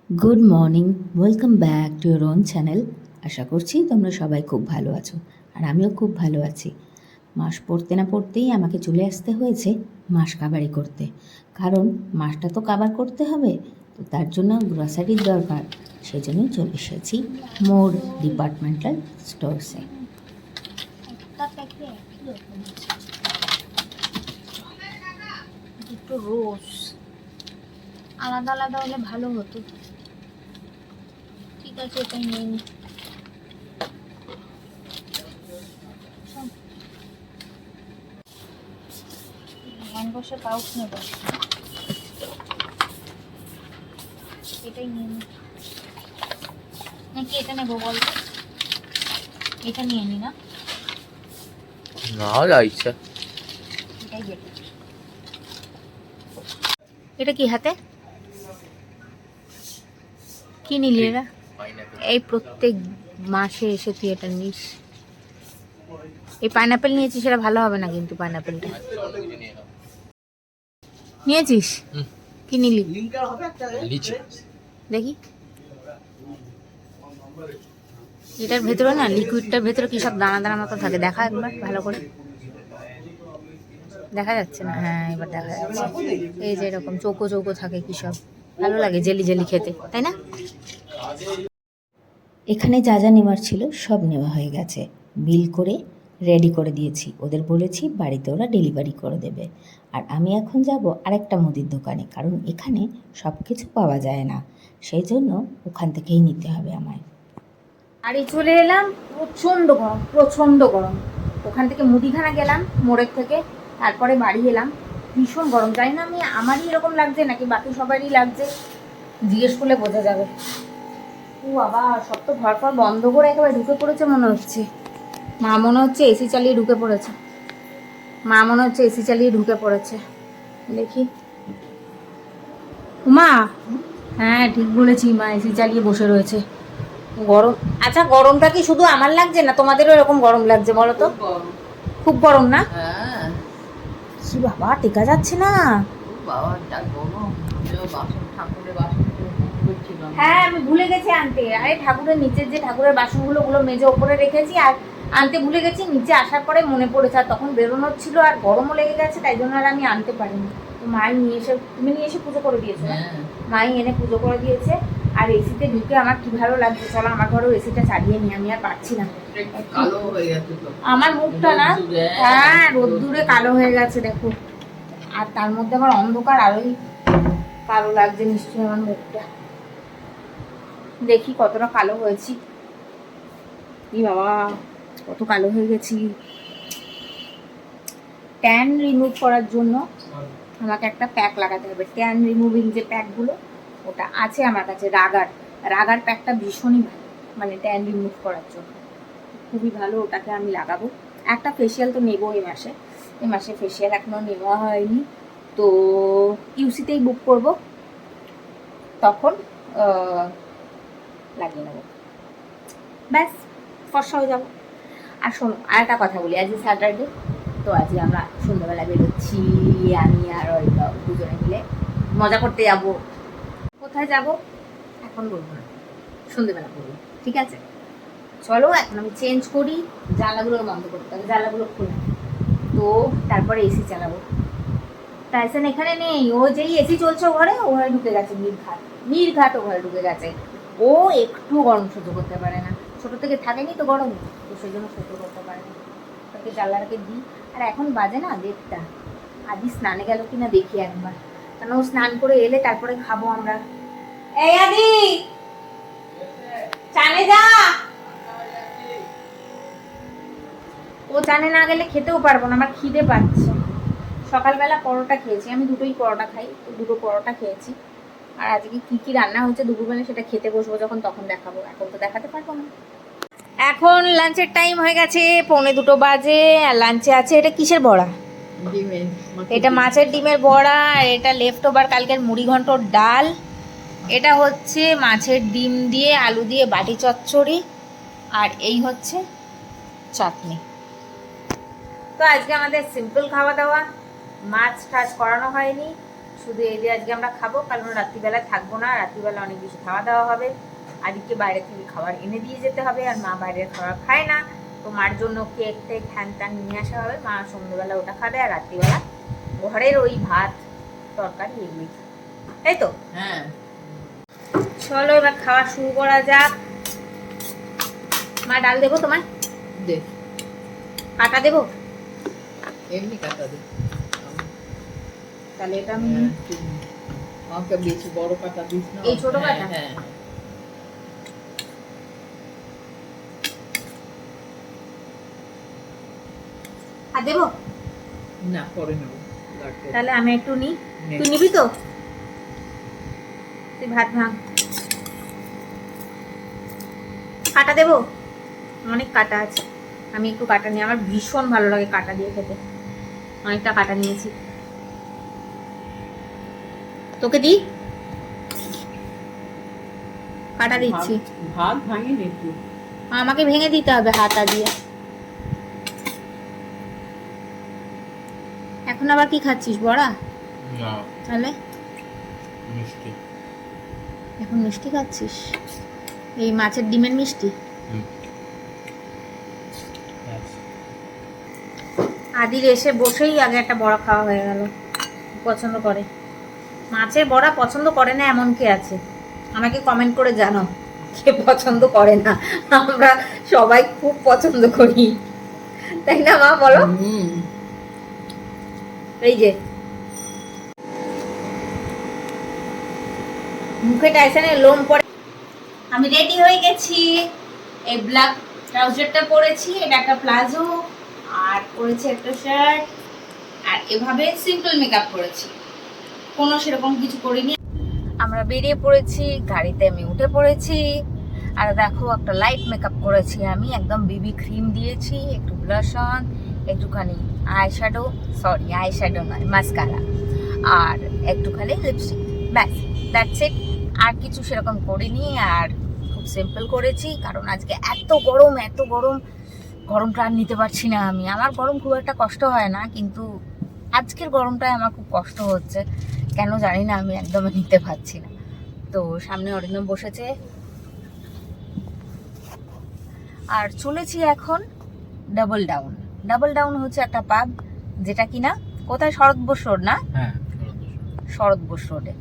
Good morning, welcome back to your own channel. আশা করছি তোমরা সবাই খুব ভালো আছো, আর আমিও খুব ভালো আছি। মাস পড়তে না পড়তেই আমাকে চলে আসতে হয়েছে মাস কাবারি করতে, কারণ মাসটা তো কাবার করতে হবে, তো তার জন্য গ্রসারির দরকার। সেই জন্যই চলে এসেছি মোর ডিপার্টমেন্টাল স্টোরসে। দুটো রোজ আলাদা আলাদা হলে ভালো হতো। ঠিক আছে, এটাই নিয়ে নি। হ্যান্ড ওয়াশের পাউচ নেব, এটাই নিয়ে নি নাকি এটা নেবো বলতো? এটা নিয়ে নি না, না যা ইচ্ছা। এটাই দেখি। এটা কি হাতে কি নিলি এরা? এই প্রত্যেক মাসে এসে তুই এটা নিস। এই পাইনাপেল নিয়েছিস, সেটা ভালো হবে না কিন্তু। পাইনাপেলটা নিয়েছিস? কি নিলি দেখি। এটার ভেতরে না, লিকুইডটার ভেতরে কি সব দানা দানা মতো থাকে, দেখা একবার ভালো করে। দেখা যাচ্ছে না? হ্যাঁ, এবার দেখা যাচ্ছে। এই যে এরকম চৌকো চৌকো থাকে, কি সব ভালো লাগে জেলি জেলি খেতে, তাই না? এখানে যা যা নেওয়ার ছিল সব নেওয়া হয়ে গেছে, বিল করে রেডি করে দিয়েছি। ওদের বলেছি বাড়িতে ওরা ডেলিভারি করে দেবে। আর আমি এখন যাব আরেকটা মুদির দোকানে, কারণ এখানে সব কিছু পাওয়া যায় না, সেই জন্য ওখান থেকেই নিতে হবে আমায়। বাড়ি চলে এলাম, প্রচণ্ড গরম, প্রচণ্ড গরম। ওখান থেকে মুদিখানা গেলাম মোড়ের থেকে, তারপরে বাড়ি এলাম। ভীষণ গরম, জানি না আমি আমারই এরকম লাগছে নাকি বাকি সবারই লাগছে, জিজ্ঞেস করলে বোঝা যাবে। ও বাবা, সব তো ঘর ফর বন্ধ করে একেবারে ঢুকে পড়েছে মনে হচ্ছে। মা মনে হচ্ছে এসি চালিয়ে ঢুকে পড়েছে। দেখি। মা, হ্যাঁ ঠিক বলেছি, মা এসি চালিয়ে বসে রয়েছে। গরম। আচ্ছা, গরমটা কি শুধু আমার লাগছে না তোমাদেরও এরকম গরম লাগছে বলো তো? খুব গরম না? কি বাবা, টেকা যাচ্ছে না। হ্যাঁ, আমি ভুলে গেছি আনতে। আরে ঠাকুরের নিচের যে ঠাকুরের বাসনগুলো ওগুলো মেজে ওপরে রেখেছি, আর আনতে ভুলে গেছি। নিচে আসার পরে মনে পড়েছে, আর তখন বেরোনোর ছিল, আর গরমও লেগে গেছে, তাই জন্য আর আমি আনতে পারিনি। তো মাই নিয়ে এসে, তুমি নিয়ে এসে পুজো করে দিয়েছো? মাই এনে পুজো করে দিয়েছে। আর এসিতে ঢুকে আমার কি ভালো লাগছে। চলো আমার ঘরেও এসিটা চালিয়ে নি, আমি আর পারছি না। আমার মুখটা না, হ্যাঁ রোদ্দুরে কালো হয়ে গেছে দেখো। আর তার মধ্যে আমার অন্ধকার, আরোই কালো লাগছে নিশ্চয়ই আমার মুখটা। দেখি কতটা কালো হয়েছি। ই বাবা, কত কালো হয়ে গেছি। ট্যান রিমুভ করার জন্য আমাকে একটা প্যাক লাগাতে হবে। ট্যান রিমুভিং যে প্যাকগুলো, ওটা আছে আমার কাছে। রাগার প্যাকটা ভীষণই ভালো, মানে ট্যান রিমুভ করার জন্য খুবই ভালো। ওটাকে আমি লাগাবো। একটা ফেসিয়াল তো নেবো এই মাসে ফেসিয়াল এখনো নেওয়া হয়নি, তো ইউসিতেই বুক করব, তখন লাগিয়ে নেবো, ব্যাস ফর্সা হয়ে যাবো। আর শোনো, আর একটা কথা বলি, আজকে স্যাটারডে, তো আজকে আমরা সন্ধ্যাবেলা বেরোচ্ছি, আমি আর ওই দুজনে মিলে মজা করতে যাব। কোথায় যাব এখন বলবো না, সন্ধ্যেবেলা বলবো, ঠিক আছে? চলো এখন আমি চেঞ্জ করি, জানলাগুলো বন্ধ করতে হবে, জানলাগুলো খুলে, তো তারপরে এসি চালাবো। টাইসন এখানে নেই, ও যেই এসি চলছে ও ঘরে ঢুকে গেছে। নির্ঘাট ও ঘরে ঢুকে গেছে। ও একটু গরম সহ্য করতে পারে না, ছোট থেকে থাকেনি তো গরম, তো সেই জন্য সহ্য করতে পারে না। তাকে জানলাটাকে দিই। আর এখন বাজে না 1:30, আদি স্নানে গেল কিনা দেখি একবার, কারণ ও স্নান করে এলে তারপরে খাবো আমরা। এই আদি, চানে যা। ও চানে না গেলে খেতেও পারবো না, আমার খিদে পাচ্ছে। সকালবেলা পরোটা খেয়েছি, আমি দুটোই পরোটা খাই, তো দুটো পরোটা খেয়েছি। আর আজকে কি কি রান্না হচ্ছে দুপুরবেলা সেটা খেতে বসবো যখন, তখন দেখাবো, এখন তো দেখাতে পারবো না। এখন লাঞ্চের টাইম হয়ে গেছে, 1:45 বাজে। আর লাঞ্চে আছে, এটা কিসের বড়া? এটা মাছের ডিমের বড়া। আর এটা লেফট ওভার কালকের মুড়ি ঘন্টর ডাল। এটা হচ্ছে মাছের ডিম দিয়ে আলু দিয়ে বাটি চচ্চড়ি। আর এই হচ্ছে চাটনি। তো আজকে আমাদের সিম্পল খাওয়া দাওয়া, মাছ টাছ করানো হয়নি, শুধু এই যে আজকে আমরা খাবো, কারণ রাত্রিবেলা থাকবো না, রাত্রিবেলা অনেক কিছু খাওয়া দাওয়া হবে। আজকে বাইরে থেকে খাবার এনে দিয়ে যেতে হবে, আর মা বাইরের খাবার খায় না, তো মার জন্য কেক টেক হ্যান ত্যান নিয়ে আসা হবে। মা সন্ধ্যেবেলা ওটা খাবে, আর রাত্রিবেলা ঘরের ওই ভাত তরকারি এগুলি, তাই তো? হ্যাঁ, চলো এবার খাওয়া শুরু করা যাক। মা ডাল দেবো তোমায়? দে, কাটা দেবো? এমনি কাটা দে। তাহলে এটা আমি হ্যাঁ, ঠিক। আমাকে বেশি বড় কাটা দিস না। এই ছোট হ্যাঁ, কাটা? হ্যাঁ। আর দেবো? না, পরে নেব, লাগবে। তাহলে আমি একটু নিই, নে। তুই নিবি তো? তুই ভাত ভাঙ। কাটা দেবো? অনেক কাটা আছে, আমি একটু কাটা নিই, আমার ভীষণ ভালো লাগে কাটা দিয়ে খেতে। অনেকটা কাটা নিয়েছি, তোকে দিই? কাটা দিচ্ছি। ভাত ভাঙি নে একটু। আমাকে ভেঙে দিতে হবে হাতা দিয়ে। এখন আবার কি খাচ্ছিস, বড়া? না, তাহলে মিষ্টি। এখন মিষ্টি খাচ্ছিস? এই মাছের ডিমের মিষ্টি? আদির এসে বসেই আগে একটা বড়া খাওয়া হয়ে গেল। পছন্দ করে মাছের বড়া, পছন্দ করে না এমন কে আছে? আমাকে কমেন্ট করে জানো কে পছন্দ করে না। আমরা সবাই খুব পছন্দ করি, তাই না মা, বলো? এই যে মুখে টাইসনের লোম পড়ে। আমি রেডি হয়ে গেছি, এই ব্ল্যাক ট্রাউজারটা পরেছি, এটা একটা প্লাজো, আর পরেছি একটা শার্ট, আর এভাবে সিম্পল মেকআপ করেছি, কোনো সেরকম কিছু করিনি। আমরা বেরিয়ে পড়েছি, গাড়িতে আমি উঠে পড়েছি, আর দেখো একটা লাইট মেকআপ করেছি আমি, একদম বিবি ক্রিম দিয়েছি, একটু ব্লাশ অন, একটুখানি আইশ্যাডো, সরি আইশ্যাডো নয় মাস্কারা, আর একটুখানি লিপস্টিক, ব্যাস, দ্যাটস ইট। আর কিছু সেরকম করিনি, আর খুব সিম্পল করেছি, কারণ আজকে এত গরম, এত গরম, গরমটা আর নিতে পারছি না আমি। আমার গরম খুব একটা কষ্ট হয় না, কিন্তু আজকের গরমটায় আমার খুব কষ্ট হচ্ছে, কেন জানি না, আমি একদমই নিতে পারছি না। তো সামনে অরিন্দম বসেছে, আর চলেছি এখন ডাবল ডাউন। ডাবল ডাউন হচ্ছে একটা পাব, যেটা কিনা কোথায়, শরৎ বোস রোড না? হ্যাঁ, শরৎ বোস রোডে।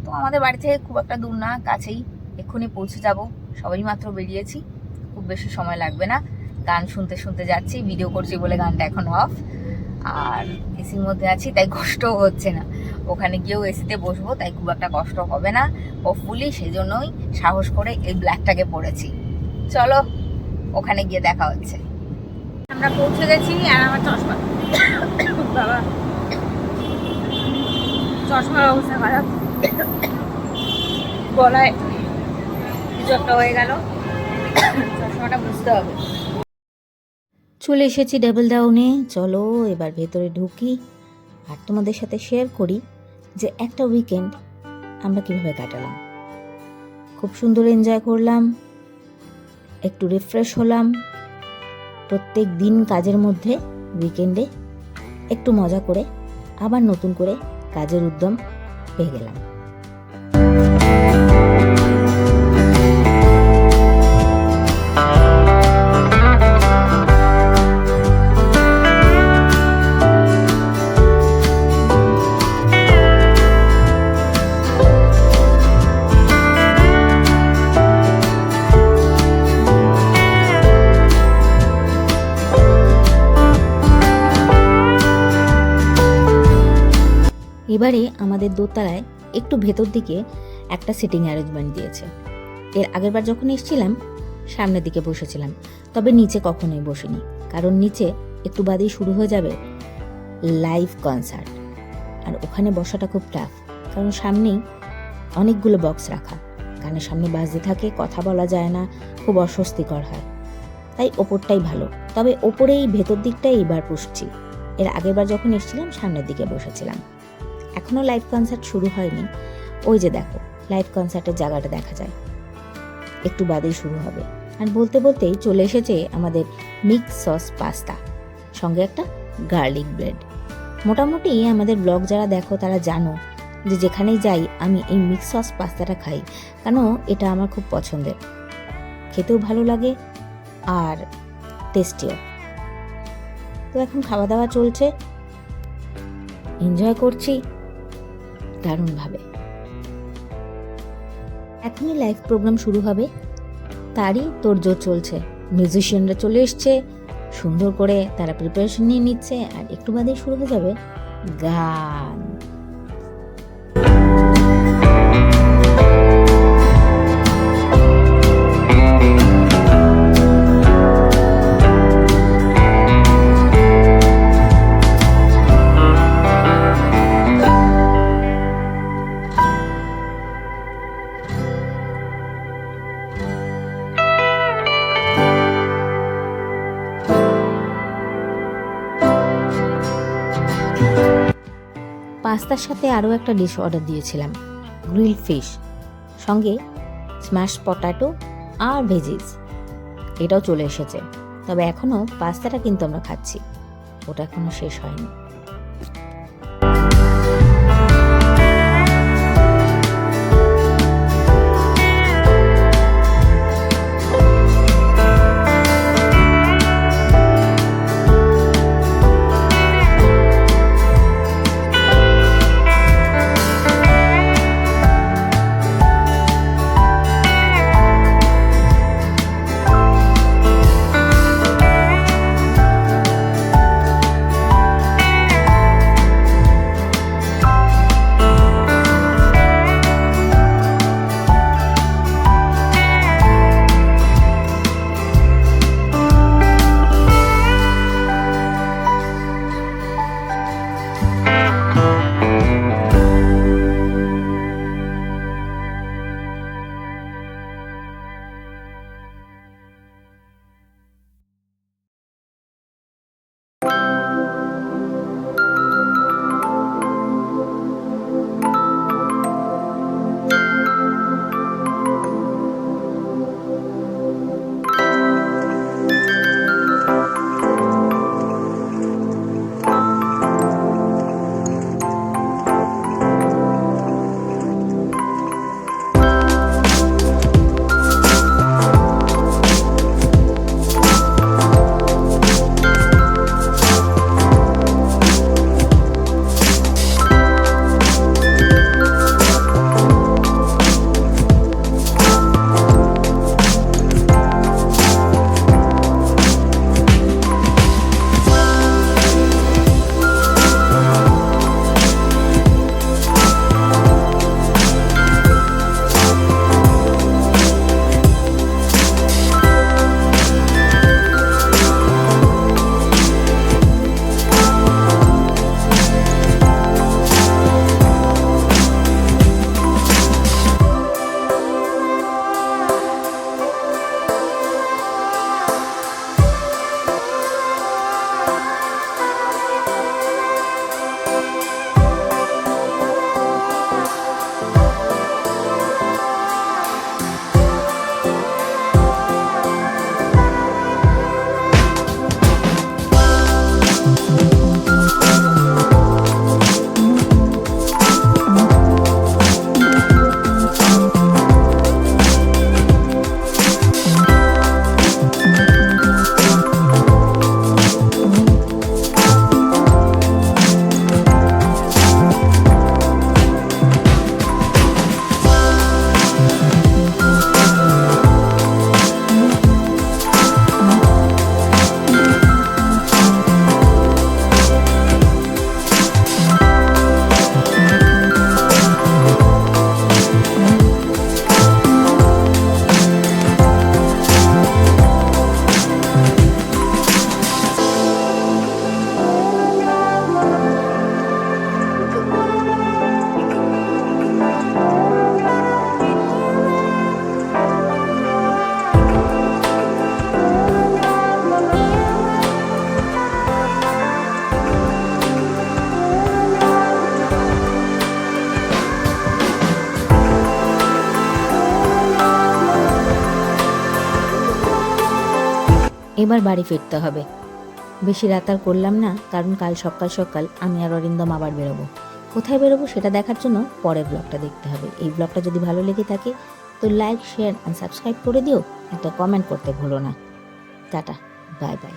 তো আমাদের বাড়ি থেকে খুব একটা দূর না, কাছেই, এক্ষুনি পৌঁছে যাব। সবাই মাত্র বেরিয়েছি, খুব বেশি সময় লাগবে না। গান শুনতে শুনতে যাচ্ছি, ভিডিও করছি বলে গানটা এখন অফ, আর এসির মধ্যে আছি তাই কষ্টও হচ্ছে না। ওখানে গিয়েও এসিতে বসবো, তাই খুব একটা কষ্ট হবে না হোপফুলি, সেই জন্যই সাহস করে এই ব্ল্যাকটাকে পরেছি। চলো ওখানে গিয়ে দেখা হচ্ছে। আমরা পৌঁছে গেছি, আর আমার চশমা, বাবা চশমার অবস্থা খারাপ, গলায় কিছু একটা হয়ে গেল, চশমাটা বুঝতে হবে। চলে এসেছি ডাবল ডাউনে। চলো এবার ভেতরে ঢুকি, আর তোমাদের সাথে শেয়ার করি যে একটা উইকেন্ড আমরা কিভাবে কাটালাম। খুব সুন্দর এনজয় করলাম, একটু রিফ্রেশ হলাম। প্রত্যেক দিন কাজের মধ্যে উইকেন্ডে একটু মজা করে আবার নতুন করে কাজের উদ্যম পেয়ে গেলাম। এবারে আমাদের দোতলায় একটু ভেতর দিকে একটা সিটিং অ্যারেঞ্জমেন্ট দিয়েছে। এর আগেরবার যখন এসেছিলাম সামনের দিকে বসেছিলাম, তবে নিচে কখনোই বসিনি, কারণ নিচে একটু বাদেই শুরু হয়ে যাবে লাইভ কনসার্ট, আর ওখানে বসাটা খুব টাফ, কারণ সামনেই অনেকগুলো বক্স রাখা, কানের সামনে বাজতে থাকে, কথা বলা যায় না, খুব অস্বস্তিকর হয়। তাই ওপরটাই ভালো, তবে ওপরেই ভেতর দিকটাই এবার বসছি। এর আগেরবার যখন এসেছিলাম সামনের দিকে বসেছিলাম। এখনো লাইভ কনসার্ট শুরু হয়নি, ওই যে দেখো লাইভ কনসার্টের জায়গাটা দেখা যায়, একটু বাদেই শুরু হবে। আর বলতে বলতেই চলে এসেছে আমাদের মিক্স সস পাস্তা, সঙ্গে একটা গার্লিক ব্রেড। মোটামুটি আমাদের ব্লগ যারা দেখো তারা জানো যে যেখানেই যাই আমি এই মিক্স সস পাস্তাটা খাই, কেন এটা আমার খুব পছন্দের, খেতেও ভালো লাগে আর টেস্টিও। তো এখন খাওয়া দাওয়া চলছে, এনজয় করছি দারুণভাবে। এখনই লাইভ প্রোগ্রাম শুরু হবে, তারই তোড়জোড় চলছে। মিউজিশিয়ানরা চলে এসছে, সুন্দর করে তারা প্রিপারেশন নিয়ে নিচ্ছে, আর একটু বাদেই শুরু হয়ে যাবে গান। পাস্তার সাথে আরও একটা ডিশ অর্ডার দিয়েছিলাম, গ্রিল ফিশ, সঙ্গে স্ম্যাশ পটাটো আর ভেজিস। এটাও চলে এসেছে, তবে এখনও পাস্তাটা কিন্তু আমরা খাচ্ছি, ওটা এখনও শেষ হয়নি। এবার বাড়ি ফিরতে হবে। বেশি রাত আর করলাম না, কারণ কাল সকাল সকাল আমি আর অরিন্দম আবার বেরোবো। কোথায় বেরোবো সেটা দেখার জন্য পরের ব্লগটা দেখতে হবে। এই ব্লগটা যদি ভালো লেগে থাকে তো লাইক, শেয়ার অ্যান্ড সাবস্ক্রাইব করে দিও। একটা কমেন্ট করতে ভুলো না। Tata, bye bye.